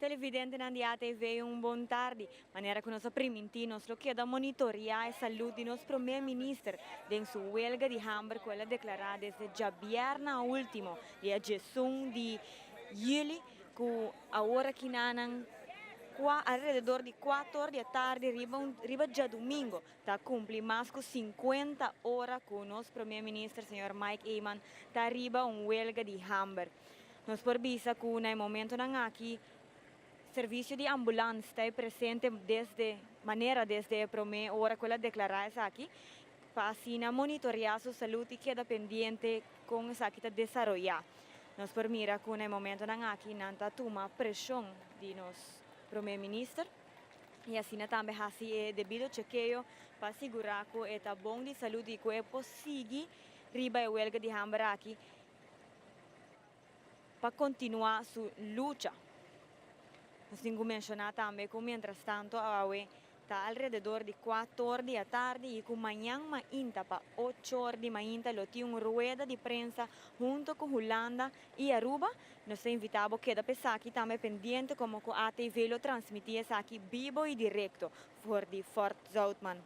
Televidente nandiate veio un buon tardi, maniera che nostro priminti nostro chiede a monitoria e saluti di nostro premier ministro den su huelga di Hamburg, quella declarata desde già bierna ultimo di a Gesù di Juli, cu a ora che nanan qua alrededor di 4 ore di tardi riba già domingo, ta cumpli masco 50 ore con nostro premier ministro, signor Mike Eman, ta arriba un huelga di Hamburg. Nos por visa que en el momento nan aquí servicio de ambulancia está presente desde prome ora quella declarada aquí para así monitorear su salud y queda pendiente con esa que está desarrollada. Nos permira que en el momento nan aquí nanta toma presión de nos primer ministro y así también así debido chequeo para asegurar que está bom de salud y que es posible riba e huelga de hambre aquí para continuar su lucha. Nos tengo mencionado también que mientras tanto ahora está alrededor de 4 horas de la tarde y que mañana para 8 horas de mañana lo tiene una rueda de prensa junto con Holanda y Aruba. Nos invitamos a quedar aquí también pendiente como que ATV lo transmitía aquí vivo y directo por de Fort Zoutman.